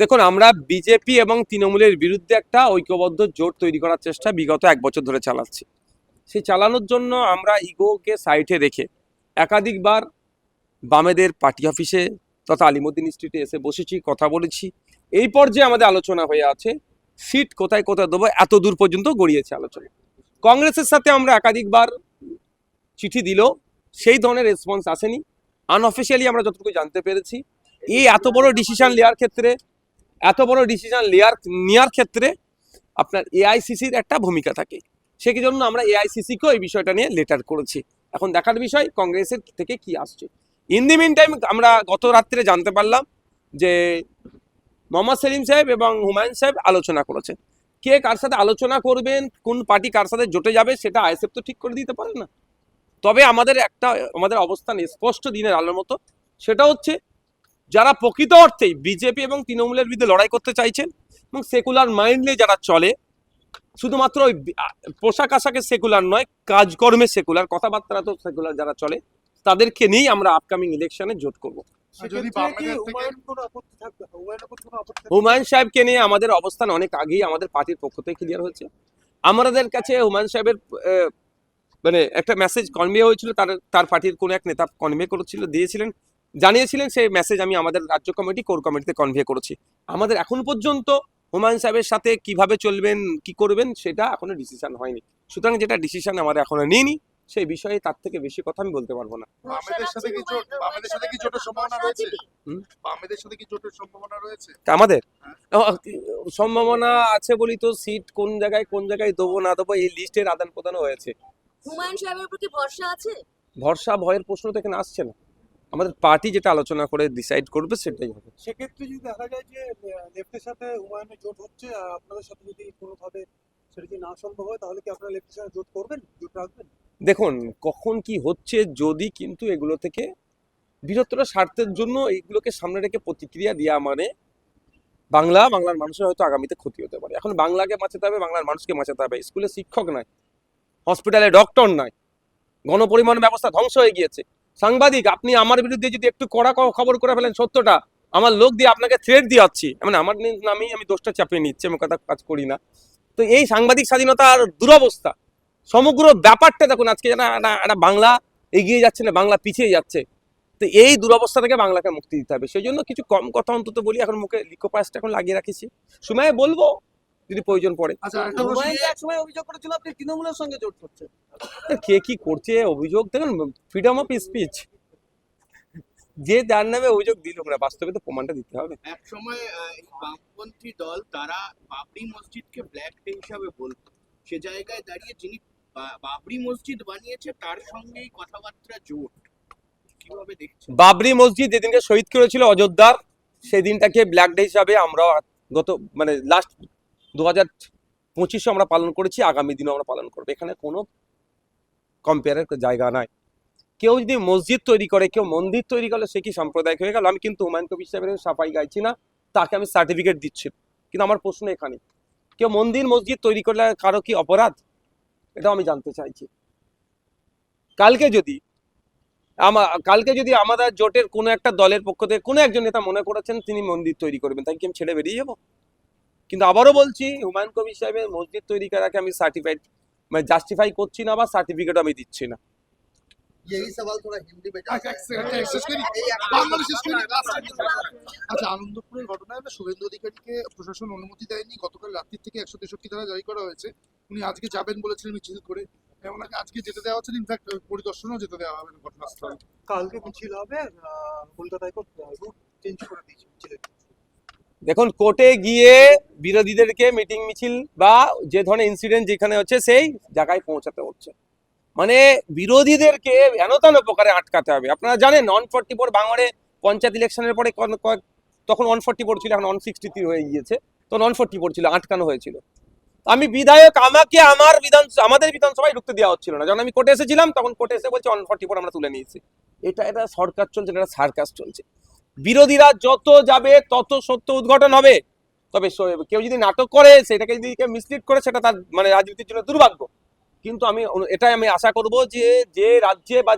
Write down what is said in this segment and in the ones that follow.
দেখুন, আমরা বিজেপি এবং তৃণমূলের বিরুদ্ধে একটা ঐক্যবদ্ধ জোট তৈরি করার চেষ্টা বিগত 1 বছর ধরে চালাচ্ছি। সেই চালানোর জন্য আমরা ইগোকে সাইডে রেখে একাধিকবার বামেদের পার্টি অফিসে তথা আলিমুদ্দিন স্ট্রিটে এসে বসেছি, কথা বলেছি। এই পর্যায়ে আমাদের আলোচনা হয়ে আছে সিট কোথায় কোথায় দেবো, এত দূর পর্যন্ত গড়িয়েছে আলোচনা। কংগ্রেসের সাথে আমরা একাধিকবার চিঠি দিলেও সেই ধরনের রেসপন্স আসেনি। আনঅফিসিয়ালি আমরা যতটুকু জানতে পেরেছি, এই এত বড় ডিসিশন নেওয়ার ক্ষেত্রে আপনার এআইসিসির একটা ভূমিকা থাকে। সেই জন্য আমরা এআইসিসিকেও এই বিষয়টা নিয়ে লেটার করেছি। এখন দেখার বিষয় কংগ্রেসের থেকে কি আসছে। ইন দি মিন টাইম আমরা গত রাত্রে জানতে পারলাম যে মোহাম্মদ সেলিম সাহেব এবং হুমায়ুন সাহেব আলোচনা করেছেন। কে কার সাথে আলোচনা করবেন, কোন পার্টি কার সাথে জোটে যাবে, সেটা আইএসএফ তো ঠিক করে দিতে পারে না। তবে আমাদের অবস্থান স্পষ্ট দিনের আলোর মতো। সেটা হচ্ছে যারা প্রকৃত অর্থেই বিজেপি এবং তৃণমূলের বিরুদ্ধে লড়াই করতে চাইছেন এবং সেকুলার মাইন্ডলি যারা চলে, শুধুমাত্র ওই পোশাক আশাকে সেকুলার নয়, কাজকর্মে সেকুলার, কথাবার্তা তো সেকুলার যারা চলে, তাদেরকে নিয়েই আমরা আপকামিং ইলেকশনে জোট করব। হুমায়ুন সাহেবকে নিয়ে আমাদের অবস্থান অনেক আগেই আমাদের পার্টির পক্ষ থেকে ক্লিয়ার হয়েছে। আমাদের কাছে হুমায়ুন সাহেবের মানে একটা মেসেজ কনভে হয়েছিল, তার পার্টির কোনো এক নেতা কনভে জানিয়েছিলেন। সেই মেসেজ আমি আমাদের রাজ্য কমিটি, কোর কমিটিতে কনভে করেছি। আমাদের এখন পর্যন্ত হুমায়ুন সাহেবের সাথে কিভাবে চলবেন, কি করবেন, সেটা এখনো ডিসিশন হয়নি। সুতরাং যেটা ডিসিশন আমরা এখনো নিইনি, সেই বিষয়ে তার থেকে বেশি কথা আমি বলতে পারবো না। আমাদের সম্ভাবনা আছে বলি তো, সিট কোন জায়গায় দেবো না দেবো এই লিস্টের আদান প্রদান হয়েছে। হুমায়ুন সাহেবের প্রতি ভরসা আছে? ভরসা ভয়ের প্রশ্ন তো এখানে আসছে না। আমাদের পার্টি যেটা আলোচনা করে ডিসাইড করবে সেটাই হবে। সেক্ষেত্রে যদি দেখা যায় যে লেফটের সাথে হুমায়ুনের জোট হচ্ছে আর আপনাদের সাথে যদি কোনোভাবে সেটা যদি না সম্ভব হয়, তাহলে কি আপনারা লেফটের সাথে জোট করবেন, জোট রাখবেন? দেখুন, কখন কি হচ্ছে, যদি কিন্তু এগুলো থেকে বৃহত্তর স্বার্থের জন্য এগুলোকে সামনে রেখে প্রতিক্রিয়া দেওয়া মানে বাংলার মানুষের হয়তো আগামীতে ক্ষতি হতে পারে। এখন বাংলাকে বাঁচাতে হবে, বাংলার মানুষকে বাঁচাতে হবে। স্কুলে শিক্ষক নাই, হসপিটালে ডক্টর নাই, গণপরিবহন ব্যবস্থা ধ্বংস হয়ে গিয়েছে। সাংবাদিক, আপনি আমার বিরুদ্ধে যদি একটু কড়া খবর করে ফেলেন সত্যটা, আমার লোক দিয়ে আপনাকে থ্রেট দিয়ে যাচ্ছি, মানে আমার নামেই আমি দোষটা চাপিয়ে নিচ্ছি, আমি কথা কাজ করি না। তো এই সাংবাদিক স্বাধীনতার দুরবস্থা, সমগ্র ব্যাপারটা দেখুন। আজকে একটা বাংলা এগিয়ে যাচ্ছে না, বাংলা পিছিয়ে যাচ্ছে। তো এই দুরবস্থা থেকে বাংলাকে মুক্তি দিতে হবে। সেই জন্য কিছু কম কথা অন্তত বলি, এখন মুখে লিকোপাসটা এখন লাগিয়ে রাখিছি, সময় বলবো যদি প্রয়োজন পড়ে। একসময় অভিযোগ করেছিল আপনি তৃণমূলের সঙ্গে জোট করছেন। কে কি করছে অভিযোগ, দেখুন ফ্রিডম অফ স্পিচ, যে যার নামে অভিযোগ দিল না, বাস্তবে তো প্রমাণটা দিতে হবে। এক সময় এই বামপন্থী দল তারা বাবরি মসজিদকে ব্ল্যাক ডে হিসাবে বলতো, সে জায়গায় দাঁড়িয়ে যিনি বাবরি মসজিদ বানিয়েছে তার সঙ্গেই কথাবার্তা জোট, কিভাবে দেখছেন? বাবরি মসজিদ যেদিনকে শহীদ করেছিল অযোধ্যার, সেই দিনটাকে ব্ল্যাক ডে হিসাবে আমরা গত লাস্ট 2025 আমরা পালন করেছি, আগামী দিনও আমরা পালন করবো। এখানে কোনো কম্পেয়ারের জায়গা নাই। কেউ যদি মসজিদ তৈরি করে, কেউ মন্দির তৈরি করলে সে কি সাম্প্রদায়িক হয়ে গেল? আমি কিন্তু হুমায়ুন কবির সাহেবের সাফাই গাইছি না, তাকে আমি সার্টিফিকেট দিচ্ছি। কিন্তু আমার প্রশ্ন এখানে, কেউ মন্দির মসজিদ তৈরি করলে কারো কি অপরাধ, এটাও আমি জানতে চাইছি। কালকে যদি আমাদের জোটের কোনো একটা দলের পক্ষ থেকে কোনো একজন নেতা মনে করেছেন তিনি মন্দির তৈরি করবেন, তাই কি আমি ছেড়ে বেরিয়ে যাবো? কিন্তু আবারও বলছি, হুমায়ুন কবির সাহেবের মসজিদ তৈরি করাকে আমি জাস্টিফাই করছি না বা সার্টিফিকেট আমি দিচ্ছি না। यही सवाल थोड़ा हिंदी में আনন্দপুরের ঘটনায় শুভেন্দু অধিকারীকে প্রশাসন অনুমতি দেয়নি, গতকাল রাত্রি থেকে 163 ধারা জারি করা হয়েছে। উনি আজকে যাবেন বলেছিলেন মিছিল করে, ওনাকে আজকে যেতে দেওয়া হচ্ছে, ইনফ্যাক্ট পরিদর্শনও যেতে দেওয়া হবে ঘটনাস্থলে। কালকে মিছিল হবে, কলকাতায় রুট চেঞ্জ করে দিয়েছে মিছিলের। দেখুন, কোর্টে গিয়ে বিরোধীদেরকে মিটিং মিছিল বা যে ধরনের ইনসিডেন্ট যেখানে হচ্ছে সেই জায়গায় পৌঁছাতে হচ্ছে, মানে বিরোধীদেরকে হেনতেন প্রকারে আটকাতে হবে। আপনারা জানেন 144 ভাঙড়ে পঞ্চায়েত ইলেকশনের পরে তখন 144 ছিল, এখন 163 হয়ে গিয়েছে, তখন 144 ছিল, আটকানো হয়েছিল। আমি বিধায়ক, আমাকে আমাদের বিধানসভায় ঢুকতে দেওয়া হচ্ছিল না। যখন আমি কোর্টে এসেছিলাম তখন কোর্টে এসে বলছে 144 আমরা তুলে নিয়েছি। এটা সরকার চলছে, এটা সার্কাস চলছে। বিরোধীরা যত যাবে তত সত্য উদ্ঘাটন হবে। তবে কেউ যদি নাটক করে, সেটাকে যদি কেউ মিসলিড করে, সেটা তার রাজনীতির জন্য দুর্ভাগ্য। কিন্তু এটাই আমি আশা করব যে রাজ্যে বা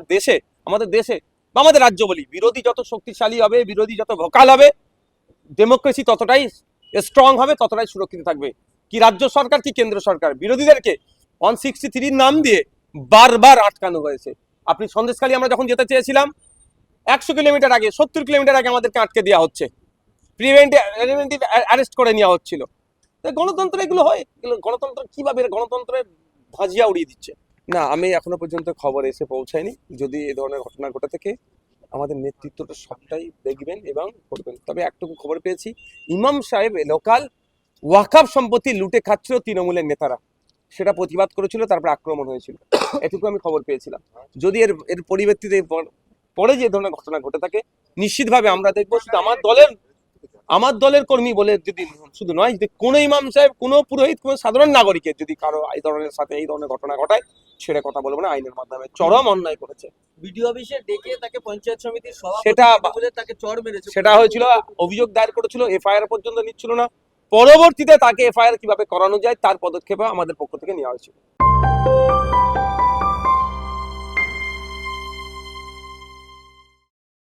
আমাদের দেশে বা আমাদের রাজ্য বলি, বিরোধী যত শক্তিশালী হবে, বিরোধী যত ভোকাল হবে, ডেমোক্রেসি ততটাই স্ট্রং হবে, ততটাই সুরক্ষিত থাকবে। কি রাজ্য সরকার কি কেন্দ্র সরকার, বিরোধীদেরকে 163 নাম দিয়ে বারবার আটকানো হয়েছে। আপনি সন্দেশখালী আমরা যখন যেতে চেয়েছিলাম 100 কিলোমিটার আগে, 70 কিলোমিটার আগে আমাদেরকে আটকে দেওয়া হচ্ছে, প্রিভেন্টিভ অ্যারেস্ট করে নেওয়া হচ্ছিল। তো গণতন্ত্র এগুলো হয়, এগুলো গণতন্ত্র কিভাবে গণতন্ত্রের ধাজিয়া উড়িয়ে দিচ্ছে। না, আমি এখনো পর্যন্ত খবর এসে পৌঁছায়নি। যদি এই ধরনের ঘটনা ঘটে থাকে আমাদের নেতৃত্বটা সবটাই দেখবেন এবং করবেন। তবে একটুকু খবর পেয়েছি, ইমাম সাহেব লোকাল ওয়াকাফ সম্পত্তি লুটে খাচ্ছিল তৃণমূলের নেতারা, সেটা প্রতিবাদ করেছিল, তারপর আক্রমণ হয়েছিল, এটুকু আমি খবর পেয়েছিলাম। যদি এর পরিবর্তিতে পরে যে ধরনের ঘটনা ঘটে থাকে নিশ্চিতভাবে আমরা দেখবো। শুধু আমার দলের কর্মী বলে যদি শুধু নয়, যদি কোনো ইমাম সাহেব, কোনো পুরোহিত, কোনো সাধারণ নাগরিকের যদি কারো এই ধরনের সাথে এই ধরনের ঘটনা ঘটায়, ছেড়ে কথা বলবো না। আইনের মাধ্যমে চরম অন্যায় করেছে। বিডিও অফিসে ডেকে তাকে পঞ্চায়েত সমিতির সেটা সভাপতি বলে তাকে চড় মেরেছে। সেটা হয়েছিল, অভিযোগ দায়ের করেছিল, এফআইআর পর্যন্ত নিচ্ছিল না। পরবর্তীতে তাকে এফআইআর কিভাবে করানো যায় তার পদক্ষেপ আমাদের পক্ষ থেকে নেওয়া হয়েছিল।